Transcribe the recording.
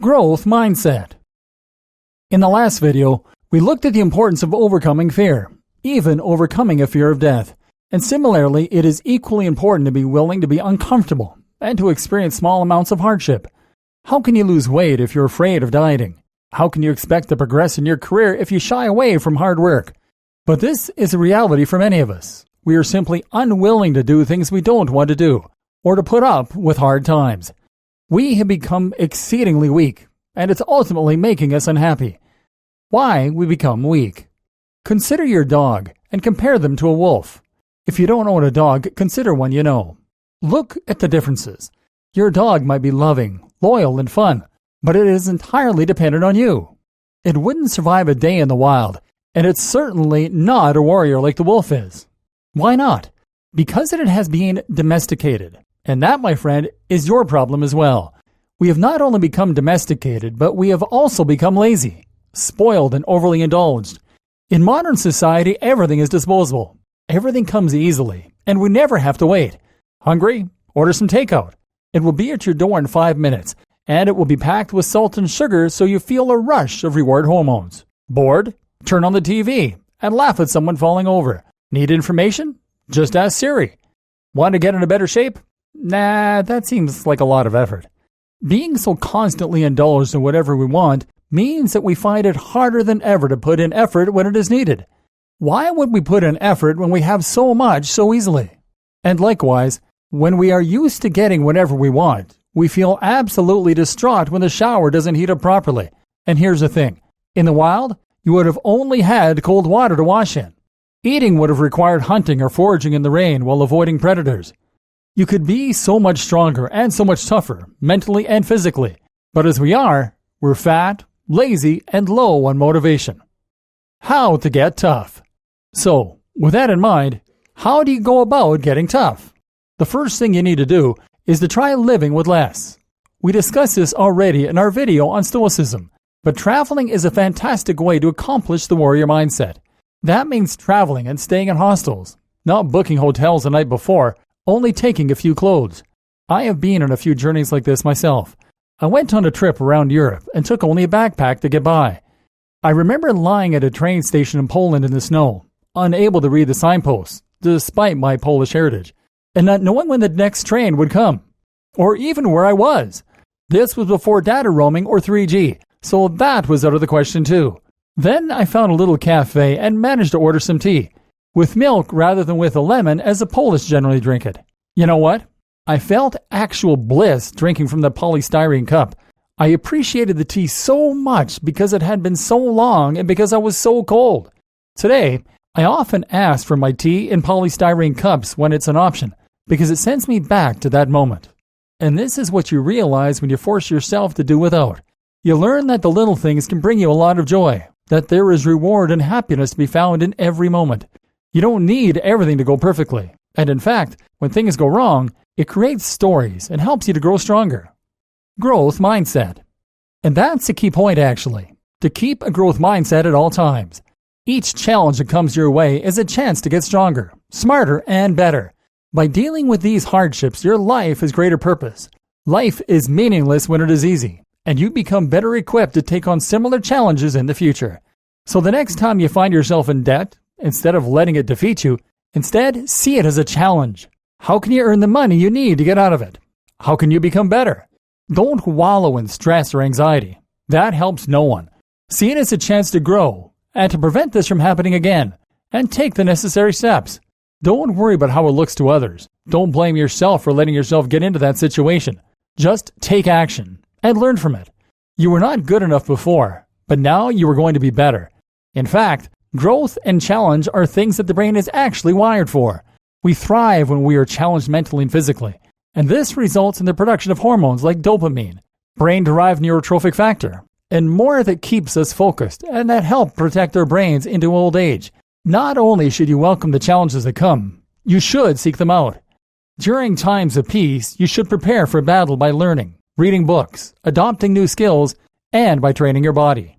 Growth mindset. In the last video, we looked at the importance of overcoming fear, even overcoming a fear of death. And similarly, it is equally important to be willing to be uncomfortable and to experience small amounts of hardship. How can you lose weight if you're afraid of dieting? How can you expect to progress in your career if you shy away from hard work? But this is a reality for many of us. We are simply unwilling to do things we don't want to do, or to put up with hard times. We have become exceedingly weak, and it's ultimately making us unhappy. Why we become weak? Consider your dog and compare them to a wolf. If you don't own a dog, consider one you know. Look at the differences. Your dog might be loving, loyal, and fun, but it is entirely dependent on you. It wouldn't survive a day in the wild, and it's certainly not a warrior like the wolf is. Why not? Because it has been domesticated. And that, my friend, is your problem as well. We have not only become domesticated, but we have also become lazy, spoiled, and overly indulged. In modern society, everything is disposable. Everything comes easily, and we never have to wait. Hungry? Order some takeout. It will be at your door in 5 minutes, and it will be packed with salt and sugar so you feel a rush of reward hormones. Bored? Turn on the TV and laugh at someone falling over. Need information? Just ask Siri. Want to get in a better shape? Nah, that seems like a lot of effort. Being so constantly indulged in whatever we want means that we find it harder than ever to put in effort when it is needed. Why would we put in effort when we have so much so easily? And likewise, when we are used to getting whatever we want, we feel absolutely distraught when the shower doesn't heat up properly. And here's the thing. In the wild, you would have only had cold water to wash in. Eating would have required hunting or foraging in the rain while avoiding predators. You could be so much stronger and so much tougher, mentally and physically. But as we are, we're fat, lazy, and low on motivation. How to get tough. So, with that in mind, how do you go about getting tough? The first thing you need to do is to try living with less. We discussed this already in our video on Stoicism, but traveling is a fantastic way to accomplish the warrior mindset. That means traveling and staying in hostels, not booking hotels the night before, only taking a few clothes. I have been on a few journeys like this myself. I went on a trip around Europe and took only a backpack to get by. I remember lying at a train station in Poland in the snow, unable to read the signposts, despite my Polish heritage, and not knowing when the next train would come, or even where I was. This was before data roaming or 3G, so that was out of the question too. Then I found a little cafe and managed to order some tea, with milk rather than with a lemon as the Polish generally drink it. You know what? I felt actual bliss drinking from the polystyrene cup. I appreciated the tea so much because it had been so long and because I was so cold. Today, I often ask for my tea in polystyrene cups when it's an option, because it sends me back to that moment. And this is what you realize when you force yourself to do without. You learn that the little things can bring you a lot of joy, that there is reward and happiness to be found in every moment. You don't need everything to go perfectly. And in fact, when things go wrong, it creates stories and helps you to grow stronger. Growth mindset. And that's the key point actually, to keep a growth mindset at all times. Each challenge that comes your way is a chance to get stronger, smarter, and better. By dealing with these hardships, your life has greater purpose. Life is meaningless when it is easy, and you become better equipped to take on similar challenges in the future. So the next time you find yourself in debt, instead of letting it defeat you, instead see it as a challenge. How can you earn the money you need to get out of it? How can you become better? Don't wallow in stress or anxiety. That helps no one. See it as a chance to grow and to prevent this from happening again, and take the necessary steps. Don't worry about how it looks to others. Don't blame yourself for letting yourself get into that situation. Just take action and learn from it. You were not good enough before, but now you are going to be better. In fact, growth and challenge are things that the brain is actually wired for. We thrive when we are challenged mentally and physically, and this results in the production of hormones like dopamine, brain-derived neurotrophic factor, and more that keeps us focused and that help protect our brains into old age. Not only should you welcome the challenges that come, you should seek them out. During times of peace, you should prepare for battle by learning, reading books, adopting new skills, and by training your body.